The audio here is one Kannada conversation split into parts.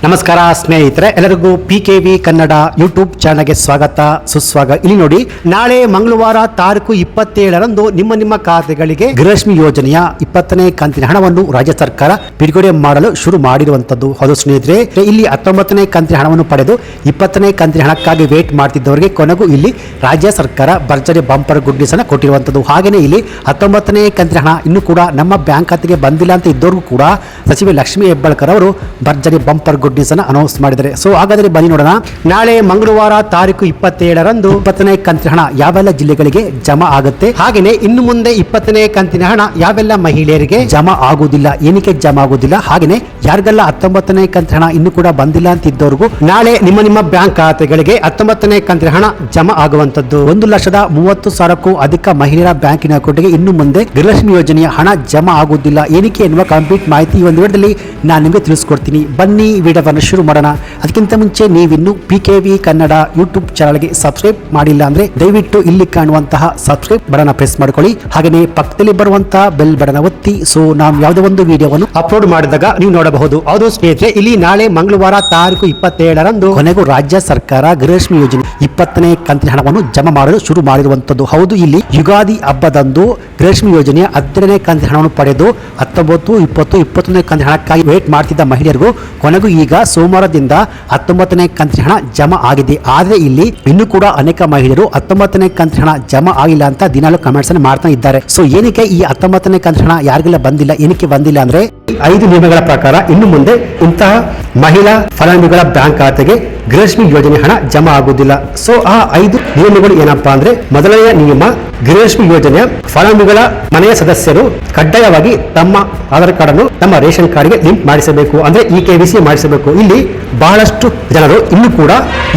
ನಮಸ್ಕಾರ ಸ್ನೇಹಿತರೆ, ಎಲ್ಲರಿಗೂ PKV ಕನ್ನಡ ಯೂಟ್ಯೂಬ್ ಚಾನಲ್ಗೆ ಸ್ವಾಗತ ಸುಸ್ವಾಗತ. ಇಲ್ಲಿ ನೋಡಿ, ನಾಳೆ ಮಂಗಳವಾರ ತಾರೀಕು 27ರಂದು ನಿಮ್ಮ ಖಾತೆಗಳಿಗೆ ಗೃಹಲಕ್ಷ್ಮಿ ಯೋಜನೆಯ 20ನೇ ಕಂತಿನ ಹಣವನ್ನು ರಾಜ್ಯ ಸರ್ಕಾರ ಬಿಡುಗಡೆ ಮಾಡಲು ಶುರು ಮಾಡಿರುವಂತದ್ದು. ಹೌದು ಸ್ನೇಹಿತರೆ, ಇಲ್ಲಿ 19ನೇ ಕಂತಿನ ಹಣವನ್ನು ಪಡೆದು 20ನೇ ಕಂತಿನ ಹಣಕ್ಕಾಗಿ ವೇಟ್ ಮಾಡ್ತಿದ್ದವರಿಗೆ ಕೊನೆಗೂ ಇಲ್ಲಿ ರಾಜ್ಯ ಸರ್ಕಾರ ಭರ್ಜರಿ ಬಂಪರ್ ಗುಡ್ ನ್ಯೂಸ್ ಅನ್ನು ಕೊಟ್ಟಿರುವಂತದ್ದು. ಹಾಗೆಯೇ ಇಲ್ಲಿ 19ನೇ ಕಂತಿನ ಹಣ ಇನ್ನೂ ಕೂಡ ನಮ್ಮ ಬ್ಯಾಂಕ್ ಖಾತೆಗೆ ಬಂದಿಲ್ಲ ಅಂತ ಇದ್ದವರಿಗೂ ಕೂಡ ಸಚಿವೆ ಲಕ್ಷ್ಮೀ ಹೆಬ್ಬಾಳ್ಕರ್ ಅವರು ಭರ್ಜರಿ ಬಂಪರ್ ಗುಡ್ ನ್ಯೂಸ್ ಅನ್ನು ಅನೌನ್ಸ್ ಮಾಡಿದ್ದಾರೆ. ಸೊ ಹಾಗಾದ್ರೆ ಬನ್ನಿ ನೋಡೋಣ, ನಾಳೆ ಮಂಗಳವಾರ ತಾರೀಕು 27ರಂದು 20ನೇ ಕಂತಿನ ಹಣ ಯಾವೆಲ್ಲ ಜಿಲ್ಲೆಗಳಿಗೆ ಜಮಾ ಆಗುತ್ತೆ, ಹಾಗೇನೆ ಇನ್ನು ಮುಂದೆ 20ನೇ ಕಂತಿನ ಹಣ ಯಾವೆಲ್ಲ ಮಹಿಳೆಯರಿಗೆ ಜಮಾ ಆಗುವುದಿಲ್ಲ, ಏನಕ್ಕೆ ಜಮಾ ಆಗುವುದಿಲ್ಲ, ಹಾಗೇನೆ ಯಾರಿಗೆಲ್ಲ 19ನೇ ಕಂತಿನ ಹಣ ಇನ್ನು ಕೂಡ ಬಂದಿಲ್ಲ ಅಂತಿದ್ದವರಿಗೂ ನಾಳೆ ನಿಮ್ಮ ಬ್ಯಾಂಕ್ ಖಾತೆಗಳಿಗೆ 19ನೇ ಕಂತಿನ ಹಣ ಜಮಾ ಆಗುವಂತದ್ದು. 1,30,030 ಅಧಿಕ ಮಹಿಳೆಯರ ಬ್ಯಾಂಕಿನ ಅಕೌಂಟ್ಗೆ ಇನ್ನು ಮುಂದೆ ಗೃಹಲಕ್ಷ್ಮಿ ಯೋಜನೆಯ ಹಣ ಜಮಾ ಆಗುವುದಿಲ್ಲ, ಏನಕ್ಕೆ ಎನ್ನುವ ಕಂಪ್ಲೀಟ್ ಮಾಹಿತಿ ಈ ಒಂದು ವಿಡಿಯೋದಲ್ಲಿ ನಾನು ನಿಮಗೆ ತಿಳಿಸ್ಕೊಡ್ತೀನಿ. ಬನ್ನಿ ವಿಡಿಯೋವನ್ನು ಶುರು ಮಾಡೋಣ. ಅದಕ್ಕಿಂತ ಮುಂಚೆ ನೀವಿನ್ನು PKV ಕನ್ನಡ ಯೂಟ್ಯೂಬ್ ಚಾನಲ್ಗೆ ಸಬ್ಸ್ಕ್ರೈಬ್ ಮಾಡಿಲ್ಲ ಅಂದ್ರೆ ದಯವಿಟ್ಟು ಇಲ್ಲಿ ಕಾಣುವಂತಹ ಸಬ್ಸ್ಕ್ರೈಬ್ ಬಟನ್ ಪ್ರೆಸ್ ಮಾಡ್ಕೊಳ್ಳಿ, ಹಾಗೆಯೇ ಪಕ್ಕದಲ್ಲಿ ಬರುವಂತಹ ಬೆಲ್ ಬಟನ್ ಒತ್ತಿ. ಸೊ ನಾವು ಯಾವುದೇ ಒಂದು ವಿಡಿಯೋವನ್ನು ಅಪ್ಲೋಡ್ ಮಾಡಿದಾಗ ನೀವು ನೋಡಬಹುದು. ಹೌದು ಸ್ನೇಹಿತರೆ, ಇಲ್ಲಿ ನಾಳೆ ಮಂಗಳವಾರ ತಾರೀಕು 27ರಂದು ಕೊನೆಗೂ ರಾಜ್ಯ ಸರ್ಕಾರ ಗೃಹಲಕ್ಷ್ಮಿ ಯೋಜನೆ 20ನೇ ಕಂತಿನ ಹಣವನ್ನು ಜಮಾ ಮಾಡಲು ಶುರು ಮಾಡಿರುವಂತದ್ದು. ಹೌದು, ಇಲ್ಲಿ ಯುಗಾದಿ ಹಬ್ಬದಂದು ಗೃಹಲಕ್ಷ್ಮಿ ಯೋಜನೆಯ 12ನೇ ಕಂತಿನ ಹಣವನ್ನು ಪಡೆದು 19, 20, 21ನೇ ಕಂತಿನ ಹಣಕ್ಕಾಗಿ ವೇಟ್ ಮಾಡ್ತಿದ್ದ ಮಹಿಳೆಯರಿಗೂ ಕೊನೆಗೂ ಈಗ ಸೋಮವಾರದಿಂದ 19ನೇ ಕಂತಿನ ಹಣ ಜಮಾ ಆಗಿದೆ. ಆದ್ರೆ ಇಲ್ಲಿ ಇನ್ನೂ ಕೂಡ ಅನೇಕ ಮಹಿಳೆಯರು 19ನೇ ಕಂತಿನ ಹಣ ಜಮಾ ಆಗಿಲ್ಲ ಅಂತ ದಿನಾಲು ಕಮೆಂಟ್ಸ್ ಅನ್ನು ಮಾಡ್ತಾ ಇದ್ದಾರೆ. ಸೊ ಏನಕ್ಕೆ ಈ 19ನೇ ಕಂತಿನ ಹಣ ಯಾರಿಗೆಲ್ಲ ಬಂದಿಲ್ಲ, ಏನಕ್ಕೆ ಬಂದಿಲ್ಲ ಅಂದ್ರೆ 5 ನಿಯಮಗಳ ಪ್ರಕಾರ ಇನ್ನು ಮುಂದೆ ಇಂತಹ ಮಹಿಳಾ ಫಲಾನುಭವಿಗಳ ಬ್ಯಾಂಕ್ ಖಾತೆಗೆ ಗೃಹಲಕ್ಷ್ಮಿ ಯೋಜನೆ ಹಣ ಜಮಾ ಆಗುವುದಿಲ್ಲ. ಸೊ ಆ 5 ನಿಯಮಗಳು ಏನಪ್ಪಾ ಅಂದ್ರೆ, ಮೊದಲನೆಯ ನಿಯಮ, ಗೃಹಲಕ್ಷ್ಮಿ ಯೋಜನೆಯ ಫಲಾನುಭವಿಗಳ ಮನೆಯ ಸದಸ್ಯರು ಕಡ್ಡಾಯವಾಗಿ ತಮ್ಮ ಆಧಾರ್ ಕಾರ್ಡ್ ಅನ್ನು ತಮ್ಮ ರೇಷನ್ ಕಾರ್ಡ್ಗೆ ಲಿಂಕ್ ಮಾಡಿಸಬೇಕು, ಅಂದ್ರೆ EKYC ಮಾಡಿಸಬೇಕು. ಇಲ್ಲಿ ಬಹಳಷ್ಟು ಜನರು ಇನ್ನೂ ಕೂಡ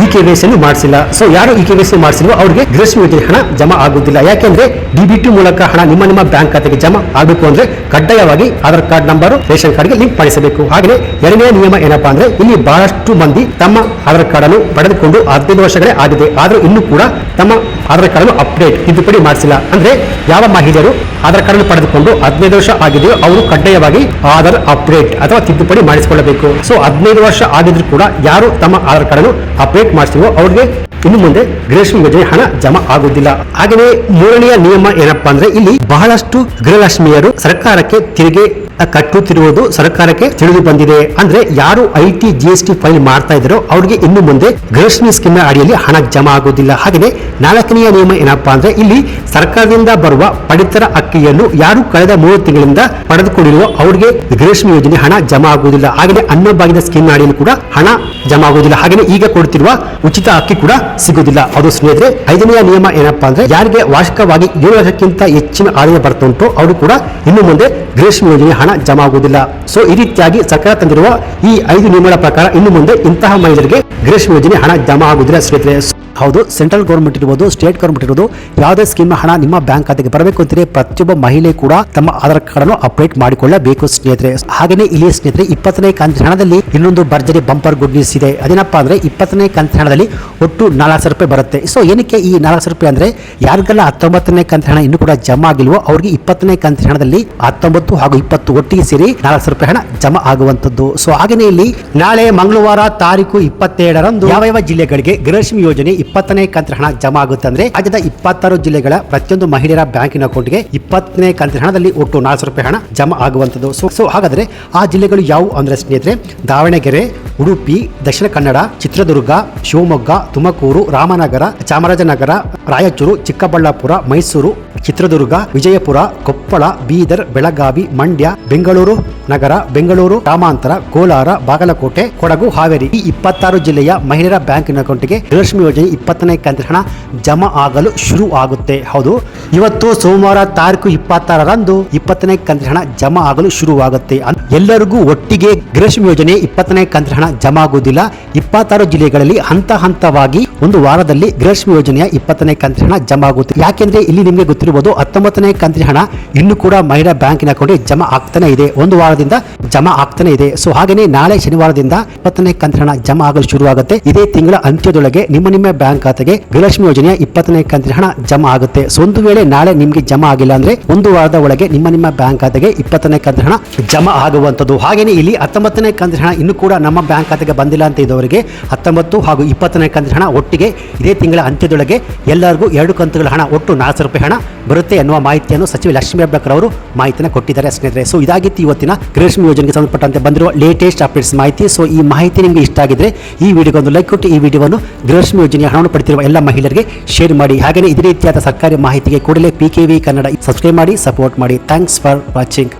EKYC ಅನ್ನು ಮಾಡಿಸಿಲ್ಲ. ಸೊ ಯಾರು EKYC ಮಾಡಿಸಿಲ್ವೋ ಅವರಿಗೆ ಗೃಹಲಕ್ಷ್ಮಿ ಯೋಜನೆ ಹಣ ಜಮಾ ಆಗುವುದಿಲ್ಲ. ಯಾಕೆಂದ್ರೆ DBT ಮೂಲಕ ಹಣ ನಿಮ್ಮ ಬ್ಯಾಂಕ್ ಖಾತೆಗೆ ಜಮಾ ಆಗಬೇಕು ಅಂದ್ರೆ ಕಡ್ಡಾಯವಾಗಿ ಆಧಾರ್ ಕಾರ್ಡ್ ನಂಬರ್ ರೇಷನ್ ಕಾರ್ಡ್ಗೆ ಲಿಂಕ್ ಮಾಡಿಸಬೇಕು. ಹಾಗೆ ಎರಡನೇ ನಿಯಮ ಏನಪ್ಪಾ ಅಂದ್ರೆ, ಇಲ್ಲಿ ಬಹಳಷ್ಟು ಮಂದಿ ತಮ್ಮ ಆಧಾರ್ ಕಾರ್ಡ್ ಅನ್ನು ಪಡೆದುಕೊಂಡು 15 ವರ್ಷಗಳೇ ಆಗಿದೆ, ಆದ್ರೂ ಇನ್ನೂ ಕೂಡ ತಮ್ಮ ಆಧಾರ್ ಕಾರ್ಡ್ ಅನ್ನು ಅಪ್ಡೇಟ್ ತಿದ್ದುಪಡಿ ಮಾಡಿಸಿಲ್ಲ. ಅಂದ್ರೆ ಯಾವ ಮಹಿಳೆಯರು ಆಧಾರ್ ಕಾರ್ಡ್ ಅನ್ನು ಪಡೆದುಕೊಂಡು 15 ವರ್ಷ ಆಗಿದೆಯೋ ಅವರು ಕಡ್ಡಾಯವಾಗಿ ಆಧಾರ್ ಅಪ್ಡೇಟ್ ಅಥವಾ ತಿದ್ದುಪಡಿ ಮಾಡಿಸಿಕೊಳ್ಳಬೇಕು. ಸೊ 15 ವರ್ಷ ಆಗಿದ್ರು ಕೂಡ ಯಾರು ತಮ್ಮ ಆಧಾರ್ ಕಾರ್ಡ್ ಅನ್ನು ಅಪ್ಡೇಟ್ ಮಾಡಿಸಿವೋ ಅವರಿಗೆ ಇನ್ನು ಮುಂದೆ ಗೃಹಲಕ್ಷ್ಮಿ ಯೋಜನೆ ಹಣ ಜಮಾ ಆಗುವುದಿಲ್ಲ. ಹಾಗೆಯೇ ಮೂರನೆಯ ನಿಯಮ ಏನಪ್ಪಾ ಅಂದ್ರೆ, ಇಲ್ಲಿ ಬಹಳಷ್ಟು ಗೃಹಲಕ್ಷ್ಮಿಯರು ಸರ್ಕಾರಕ್ಕೆ ತೆರಿಗೆ ಕಟ್ಟುತ್ತಿರುವುದು ಸರ್ಕಾರಕ್ಕೆ ತಿಳಿದು ಬಂದಿದೆ. ಅಂದ್ರೆ ಯಾರು IT GST ಫೈಲ್ ಮಾಡ್ತಾ ಇದ್ದಾರೋ ಅವ್ರಿಗೆ ಇನ್ನು ಮುಂದೆ ಗೃಹಲಕ್ಷ್ಮಿ ಸ್ಕೀಮ್ ಅಡಿಯಲ್ಲಿ ಹಣ ಜಮಾ ಆಗುವುದಿಲ್ಲ. ಹಾಗೆಯೇ ನಾಲ್ಕನೆಯ ನಿಯಮ ಏನಪ್ಪಾ ಅಂದ್ರೆ, ಇಲ್ಲಿ ಸರ್ಕಾರದಿಂದ ಬರುವ ಪಡಿತರ ಅಕ್ಕಿಯನ್ನು ಯಾರು ಕಳೆದ 3 ತಿಂಗಳಿಂದ ಪಡೆದುಕೊಂಡಿರುವ ಅವರಿಗೆ ಗೃಹಲಕ್ಷ್ಮಿ ಯೋಜನೆ ಹಣ ಜಮಾ ಆಗುವುದಿಲ್ಲ. ಹಾಗೆಯೇ ಅನ್ನಭಾಗ್ಯದ ಸ್ಕೀಮ್ ಅಡಿಯಲ್ಲಿ ಕೂಡ ಹಣ ಜಮಾ ಆಗುವುದಿಲ್ಲ. ಹಾಗೆಯೇ ಈಗ ಕೊಡುತ್ತಿರುವ ಉಚಿತ ಅಕ್ಕಿ ಕೂಡ ಸಿಗುವುದಿಲ್ಲ. ಅದು ಸ್ನೇಹಿತರೆ, 5ನೆಯ ನಿಯಮ ಏನಪ್ಪಾ ಅಂದ್ರೆ, ಯಾರಿಗೆ ವಾರ್ಷಿಕವಾಗಿ 7 ಲಕ್ಷಕ್ಕಿಂತ ಹೆಚ್ಚಿನ ಆದಾಯ ಬರ್ತುಂಟು ಅವರು ಕೂಡ ಇನ್ನು ಮುಂದೆ ಗೃಹಲಕ್ಷ್ಮಿ ಯೋಜನೆ ಹಣ ಜಮಾ ಆಗುವುದಿಲ್ಲ. ಸೊ ಈ ರೀತಿಯಾಗಿ ಸರ್ಕಾರ ತಂದಿರುವ ಈ 5 ನಿಯಮಗಳ ಪ್ರಕಾರ ಇನ್ನು ಮುಂದೆ ಇಂತಹ ಮಹಿಳೆಯರಿಗೆ ಗೃಹಲಕ್ಷ್ಮಿ ಯೋಜನೆ ಹಣ ಜಮಾ ಆಗುವುದಿಲ್ಲ ಸ್ನೇಹಿತರೆ. ಹೌದು, ಸೆಂಟ್ರಲ್ ಗೌರ್ಮೆಂಟ್ ಇರ್ಬೋದು, ಸ್ಟೇಟ್ ಗೌರ್ಮೆಂಟ್ ಇರ್ಬೋದು, ಯಾವುದೇ ಸ್ಕೀಮ್ ಹಣ ನಿಮ್ಮ ಬ್ಯಾಂಕ್ ಖಾತೆಗೆ ಬರಬೇಕು ಅಂತಾರೆ ಪ್ರತಿಯೊಬ್ಬ ಮಹಿಳೆ ಕೂಡ ತಮ್ಮ ಆಧಾರ್ ಕಾರ್ಡ್ ಅನ್ನು ಅಪ್ಡೇಟ್ ಮಾಡಿಕೊಳ್ಳಬೇಕು ಸ್ನೇಹಿತರೆ. ಹಾಗೆಯೇ ಇಲ್ಲಿ ಸ್ನೇಹಿತರೆ 20ನೇ ಕಂತಿನ ಹಣದಲ್ಲಿ ಇನ್ನೊಂದು ಭರ್ಜರಿ ಬಂಪರ್ ಗುಡ್ ನ್ಯೂಸ್ ಇದೆ. ಅದೇನಪ್ಪಾ ಅಂದ್ರೆ, 20ನೇ ಕಂತಿನ ಹಣದಲ್ಲಿ ಒಟ್ಟು 4,000 ರೂಪಾಯಿ ಬರುತ್ತೆ. ಸೊ ಏನಕ್ಕೆ ಈ 4,000 ರೂಪಾಯಿ ಅಂದ್ರೆ, ಯಾರಿಗೆಲ್ಲ 19ನೇ ಕಂತಿನ ಹಣ ಇನ್ನೂ ಕೂಡ ಜಮಾ ಆಗಿಲ್ವೋ ಅವರಿಗೆ 20ನೇ ಕಂತಿನ ಹಣದಲ್ಲಿ 19 ಹಾಗೂ 20 ಒಟ್ಟಿಗೆ ಸೇರಿ 4,000 ರೂಪಾಯಿ ಹಣ ಜಮಾ ಆಗುವಂತದ್ದು. ಸೊ ಹಾಗೆಯೇ ಇಲ್ಲಿ ನಾಳೆ ಮಂಗಳವಾರ ತಾರೀಕು 27ರಂದು ಯಾವ ಜಿಲ್ಲೆಗಳಿಗೆ ಗೃಹಲಕ್ಷ್ಮಿ ಯೋಜನೆ 20ನೇ ಕಂತಿನ ಹಣ ಜಮಾ ಆಗುತ್ತೆ ಅಂದ್ರೆ, ರಾಜ್ಯದ 26 ಜಿಲ್ಲೆಗಳ ಪ್ರತಿಯೊಂದು ಮಹಿಳೆಯರ ಬ್ಯಾಂಕಿನ ಅಕೌಂಟ್ಗೆ 20ನೇ ಕಂತಿನ ಹಣದಲ್ಲಿ ಒಟ್ಟು 4,000 ರೂಪಾಯಿ ಹಣ ಜಮಾ ಆಗುವಂತದ್ದು. ಸೊ ಹಾಗಾದ್ರೆ ಆ ಜಿಲ್ಲೆಗಳು ಯಾವುವು ಅಂದ್ರೆ ಸ್ನೇಹಿತರೆ, ದಾವಣಗೆರೆ, ಉಡುಪಿ, ದಕ್ಷಿಣ ಕನ್ನಡ, ಚಿತ್ರದುರ್ಗ, ಶಿವಮೊಗ್ಗ, ತುಮಕೂರು, ರಾಮನಗರ, ಚಾಮರಾಜನಗರ, ರಾಯಚೂರು, ಚಿಕ್ಕಬಳ್ಳಾಪುರ, ಮೈಸೂರು, ಚಿತ್ರದುರ್ಗ, ವಿಜಯಪುರ, ಕೊಪ್ಪಳ, ಬೀದರ್, ಬೆಳಗಾವಿ, ಮಂಡ್ಯ, ಬೆಂಗಳೂರು ನಗರ, ಬೆಂಗಳೂರು ಗ್ರಾಮಾಂತರ, ಕೋಲಾರ, ಬಾಗಲಕೋಟೆ, ಕೊಡಗು, ಹಾವೇರಿ ಈ 26 ಜಿಲ್ಲೆಯ ಮಹಿಳೆಯರ ಬ್ಯಾಂಕಿನ ಅಕೌಂಟ್ಗೆ ಗೃಹಲಕ್ಷ್ಮಿ ಯೋಜನೆ 20ನೇ ಕಂತಿನ ಹಣ ಜಮಾ ಆಗಲು ಶುರು ಆಗುತ್ತೆ. ಹೌದು, ಇವತ್ತು ಸೋಮವಾರ ತಾರೀಕು 26ರಂದು 20ನೇ ಕಂತಿನ ಹಣ ಜಮಾ ಆಗಲು ಶುರುವಾಗುತ್ತೆ. ಎಲ್ಲರಿಗೂ ಒಟ್ಟಿಗೆ ಗೃಹಲಕ್ಷ್ಮಿ ಯೋಜನೆ 20ನೇ ಕಂತಿನ ಹಣ ಜಮಾ ಆಗುವುದಿಲ್ಲ. 26 ಜಿಲ್ಲೆಗಳಲ್ಲಿ ಹಂತ ಹಂತವಾಗಿ ಒಂದು ವಾರದಲ್ಲಿ ಗೃಹಲಕ್ಷ್ಮಿ ಯೋಜನೆಯ 20ನೇ ಕಂತಿನ ಹಣ ಜಮಾ ಆಗುತ್ತೆ. ಯಾಕೆಂದ್ರೆ ಇಲ್ಲಿ ನಿಮಗೆ ಗೊತ್ತಿರಬಹುದು, 19ನೇ ಕಂತಿನ ಹಣ ಇನ್ನು ಕೂಡ ಮಹಿಳಾ ಬ್ಯಾಂಕಿನ ಅಕೌಂಟ್ಗೆ ಜಮಾ ಆಗ್ತಾನೆ ಇದೆ, ಒಂದು ವಾರದಿಂದ ಜಮಾ ಆಗ್ತಾನೆ ಇದೆ. ಸೊ ಹಾಗೇನೆ ನಾಳೆ ಶನಿವಾರದಿಂದ 20ನೇ ಕಂತಿನ ಹಣ ಜಮಾ ಆಗಲು ಶುರುವಾಗುತ್ತೆ. ಇದೇ ತಿಂಗಳ ಅಂತ್ಯದೊಳಗೆ ನಿಮ್ಮ ಬ್ಯಾಂಕ್ ಖಾತೆಗೆ ಗೃಹಲಕ್ಷ್ಮಿ ಯೋಜನೆಯ 20ನೇ ಕಂತಿನ ಹಣ ಜಮಾ ಆಗುತ್ತೆ. ಸೊ ಒಂದು ವೇಳೆ ನಾಳೆ ನಿಮಗೆ ಜಮಾ ಆಗಿಲ್ಲ ಅಂದ್ರೆ ಒಂದು ವಾರದ ಒಳಗೆ ನಿಮ್ಮ ಬ್ಯಾಂಕ್ ಖಾತೆಗೆ 20ನೇ ಕಂತಿನ ಹಣ ಜಮಾ ಆಗುವಂತದ್ದು. ಹಾಗೇನೆ ಇಲ್ಲಿ 19ನೇ ಕಂತಿನ ಹಣ ಇನ್ನೂ ಕೂಡ ನಮ್ಮ ಬ್ಯಾಂಕ್ ಖಾತೆಗೆ ಬಂದಿಲ್ಲ ಅಂತ ಇದ್ದವರಿಗೆ 19 ಹಾಗೂ 20ನೇ ಕಂತಿನ ಹಣ ಒಟ್ಟಿಗೆ ಇದೇ ತಿಂಗಳ ಅಂತ್ಯದೊಳಗೆ ಎಲ್ಲರಿಗೂ 2 ಕಂತುಗಳ ಹಣ ಒಟ್ಟು 400 ರೂಪಾಯಿ ಹಣ ಬರುತ್ತೆ ಎನ್ನುವ ಮಾಹಿತಿಯನ್ನು ಸಚಿವ ಲಕ್ಷ್ಮೀ ಹೆಬ್ಬಾಳ್ಕರ್ ಅವರು ಮಾಹಿತಿಯನ್ನು ಕೊಟ್ಟಿದ್ದಾರೆ ಸ್ನೇಹಿತರೆ. ಸೊ ಇದಾಗಿತ್ತು ಇವತ್ತಿನ ಗೃಹಲಕ್ಷ್ಮಿ ಯೋಜನೆಗೆ ಸಂಬಂಧಪಟ್ಟಂತೆ ಬಂದಿರುವ ಲೇಟೆಸ್ಟ್ ಅಪ್ಡೇಟ್ಸ್ ಮಾಹಿತಿ. ಸೊ ಈ ಮಾಹಿತಿ ನಿಮಗೆ ಇಷ್ಟ ಆಗಿದ್ರೆ ಈ ವಿಡಿಯೋಗೆ ಒಂದು ಲೈಕ್ ಕೊಟ್ಟು ಈ ವಿಡಿಯೋವನ್ನು ಗೃಹಲಕ್ಷ್ಮಿ ಯೋಜನೆಯ ಹಣವನ್ನು ಪಡೆದಿರುವ ಎಲ್ಲ ಮಹಿಳೆಯರಿಗೆ ಶೇರ್ ಮಾಡಿ. ಹಾಗೆಯೇ ಇದೇ ರೀತಿಯಾದ ಸರ್ಕಾರಿ ಮಾಹಿತಿಗೆ ಕೂಡಲೇ PKV ಕನ್ನಡ ಸಬ್ಸ್ಕ್ರೈಬ್ ಮಾಡಿ, ಸಪೋರ್ಟ್ ಮಾಡಿ. Thanks for watching.